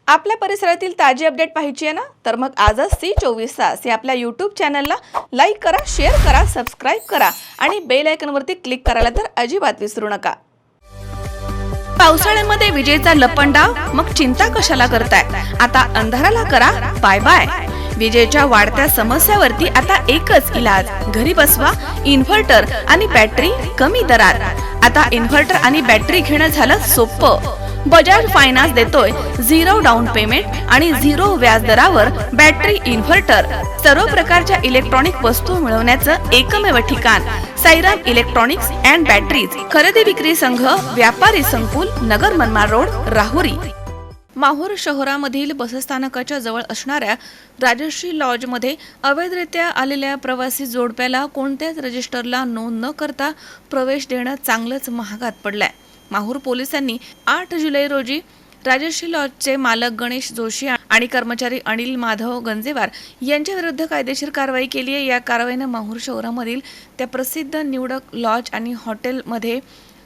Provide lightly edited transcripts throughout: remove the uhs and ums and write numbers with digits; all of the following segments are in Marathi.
आपल्या परिसरातील ताजी अपडेट पाहिजे आहे ना, तर मग आजच C24 तास या आपल्या YouTube चॅनलला लाईक करा, शेअर करा, सबस्क्राइब करा आणि बेल आयकॉनवरती क्लिक करायला तर अजिबात विसरू नका। पावसाळ्यामध्ये विजेचा लपंडाव, मग चिंता कशाला करताय? आता अंधाराला करा बाय बाय। विजेच्या वाढत्या समस्यावरती आता एकच इलाज, घरी बसवा इन्व्हर्टर आणि बॅटरी कमी दरात। आता इन्व्हर्टर आणि बॅटरी घेणं झालं सोपं। बजाज फायनान्स देतोय 0 डाऊन पेमेंट आणि 0 व्याज दरावर बॅटरी इन्व्हर्टर। सर्व प्रकारच्या इलेक्ट्रॉनिक वस्तू मिळवण्याचं एकमेव ठिकाण साईराम इलेक्ट्रॉनिक्स अँड बॅटरीज। खरेदी विक्री संघ, व्यापारी संकुल, नगर मनमाड रोड, राहुरी। माहूर शहरामधील बसस्थानकाच्या जवळ असणाऱ्या राजश्री लॉजमध्ये अवैधरित्या आलेल्या प्रवासी जोडप्याला कोणत्याच रजिस्टरला नोंद न करता प्रवेश देणं चांगलंच महागात पडलंय। माहूर पोलिसांनी 8 जुलै रोजी राजश्री लॉजचे मालक गणेश जोशी आणि कर्मचारी अनिल माधव गंजेवार यांच्या विरुद्ध कायदेशीर कारवाई केली आहे। या कारवाईने माहूर शहरामधील त्या प्रसिद्ध निवडक लॉज आणि हॉटेलमध्ये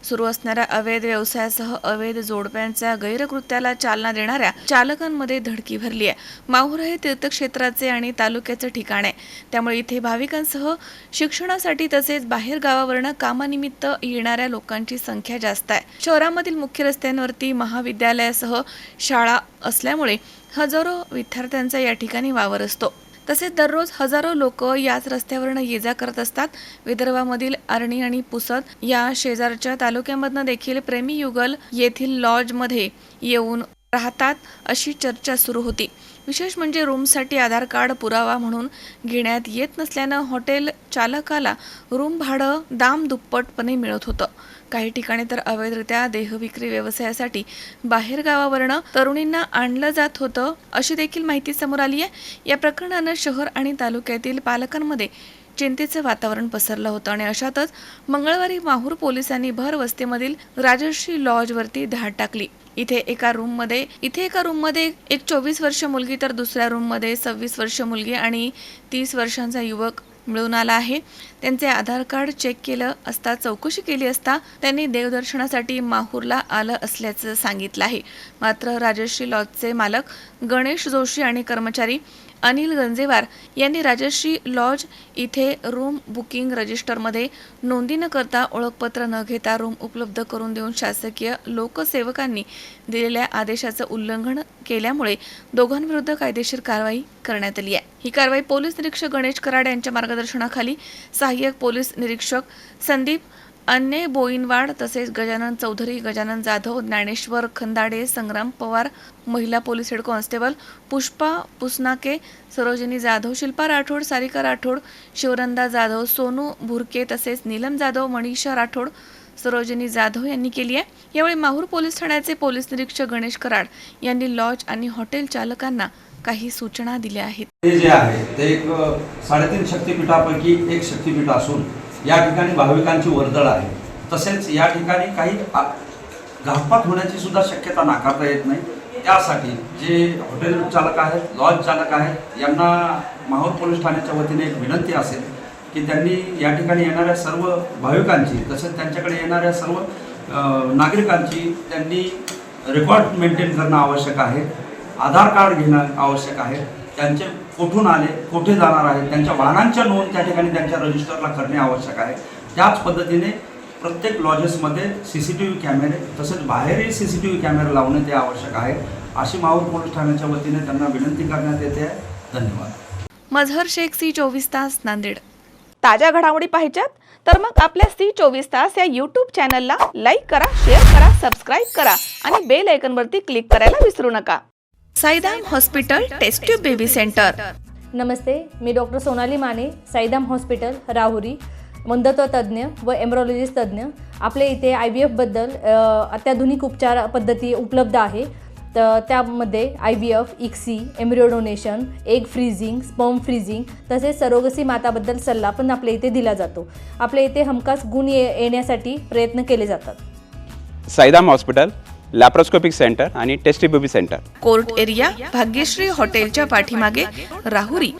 सुरू असणाऱ्या अवैध व्यवसायासह अवैध जोडप्यांच्या गैरकृत्याला चालना देणाऱ्या चालकांमध्ये धडकी भरली आहे। माहूर हे तीर्थक्षेत्राचे आणि तालुक्याचे ठिकाण आहे, त्यामुळे इथे भाविकांसह शिक्षणासाठी तसेच बाहेर गावावरून कामानिमित्त येणाऱ्या लोकांची संख्या जास्त आहे। शहरामधील मुख्य रस्त्यांवरती महाविद्यालयासह शाळा असल्यामुळे हजारो विद्यार्थ्यांचा या ठिकाणी वावर असतो। तसेच दररोज हजारो लोक याच रस्त्यावरून ये जा करत असतात। विदर्भामधील आर्णी आणि पुसद या शेजारच्या तालुक्यामधनं देखील प्रेमी युगल येथील लॉजमध्ये येऊन राहतात अशी चर्चा सुरू होती। विशेष म्हणजे रूमसाठी आधार कार्ड पुरावा म्हणून घेण्यात येत नसल्यानं हॉटेल चालकाला रूम भाडं दाम दुप्पटपणे मिळत होतं। काही ठिकाणी तर अवैधरित्या देहविक्री व्यवसायासाठी बाहेर गावावरून तरुणींना आणलं जात होतं अशी देखील माहिती समोर आली आहे। या प्रकरणानं शहर आणि तालुक्यातील पालकांमध्ये चिंतेचं वातावरण पसरलं होतं आणि अशातच मंगळवारी माहूर पोलिसांनी भर वस्तीमधील राजश्री लॉजवरती धाड टाकली। इथे एका रूममध्ये एक 24 वर्ष मुलगी तर दुसऱ्या रूममध्ये 26 वर्ष मुलगी आणि 30 वर्षांचा युवक मिळून आला आहे। त्यांचे आधार कार्ड चेक केलं असता चौकशी केली असता त्यांनी देवदर्शनासाठी माहूरला आलं असल्याचं सांगितलं आहे। मात्र राजश्री लॉजचे मालक गणेश जोशी आणि कर्मचारी अनिल गंजेवार यांनी राजश्री लॉज इथे रूम बुकिंग रजिस्टरमध्ये नोंदी न करता ओळखपत्र न घेता रूम उपलब्ध करून देऊन शासकीय लोकसेवकांनी दिलेल्या आदेशाचं उल्लंघन केल्यामुळे दोघांविरुद्ध कायदेशीर कारवाई करण्यात आली आहे। ही कारवाई पोलीस निरीक्षक गणेश कराड यांच्या मार्गदर्शनाखाली सहाय्यक पोलीस निरीक्षक संदीप अन्य बोईनवाड तसेच गजानन चौधरी, गजानन जाधव, ज्ञानेश्वर खंदाडे, संग्राम पवार, महिला police head constable Pushpa Pusnake, Sarojini Jadhav, Shilpa Rathod, Sarika Rathod, Shivranda Jadhav, Sonu Bhurke तसेच नीलम जाधव, मनीषा राठोड, सरोजिनी जाधव यांनी केली आहे। यावेळी माहूर पोलीस ठाण्याचे पोलीस निरीक्षक गणेश कराड यांनी लॉज आणि हॉटेल चालकांना काही सूचना दिल्या आहेत। हे जे आहे ते एक 3.5 शक्तिपीठापैकी एक शक्तिपीठ असून या ठिकाणी भाविकांची वर्दळ आहे। तसेच या ठिकाणी काही घातपात होण्याची सुद्धा शक्यता नाकारता येत नाही। त्यासाठी जे हॉटेल चालक आहेत, लॉज चालक आहेत यांना माहूर पोलीस ठाण्याच्या वतीने एक विनंती असेल की त्यांनी या ठिकाणी येणाऱ्या सर्व भाविकांची तसेच त्यांच्याकडे येणाऱ्या सर्व नागरिकांची त्यांनी रेकॉर्ड मेंटेन करणं आवश्यक आहे। आधार कार्ड घेणं आवश्यक आहे। त्यांचे कुठून आले, कुठे जाणार आहेत, त्यांच्या वाहनांच्या नोंद त्या ठिकाणी त्यांच्या रजिस्टरला करणे आवश्यक आहे। त्याच पद्धतीने प्रत्येक लॉजेसमध्ये CCTV कॅमेरे तसेच बाहेरही CCTV कॅमेरे लावणे ते आवश्यक आहे अशी माहूर पोलीस ठाण्याच्या वतीने त्यांना विनंती करण्यात येते आहे। धन्यवाद। मजहर शेख, C24 तास, नांदेड। ताज्या घडामोडी पाहिजेत तर मग आपल्या C24 तास या YouTube चॅनलला लाईक करा, शेअर करा, सबस्क्राइब करा आणि बेल आयकॉनवरती क्लिक करायला विसरू नका। Saidam hospital test tube baby centre. नमस्ते, मी डॉक्टर सोनाली माने, साईदाम हॉस्पिटल राहुरी, मंदत्व तज्ज्ञ व एम्ब्रॉलॉजिस्ट तज्ज्ञ। आपल्या इथे IVF बद्दल अत्याधुनिक उपचार पद्धती उपलब्ध आहे। तर त्यामध्ये IVF, ICSI, embryo donation, egg freezing, sperm freezing तसेच सरोगसी माताबद्दल सल्ला पण आपल्या इथे दिला जातो। आपल्या इथे हमखास गुण येण्यासाठी प्रयत्न केले जातात। साईदाम हॉस्पिटल, लॅप्रोस्कोपिक सेंटर आणि test baby centre, court area, Bhagyashree हॉटेलच्या पाठीमागे, राहुरी।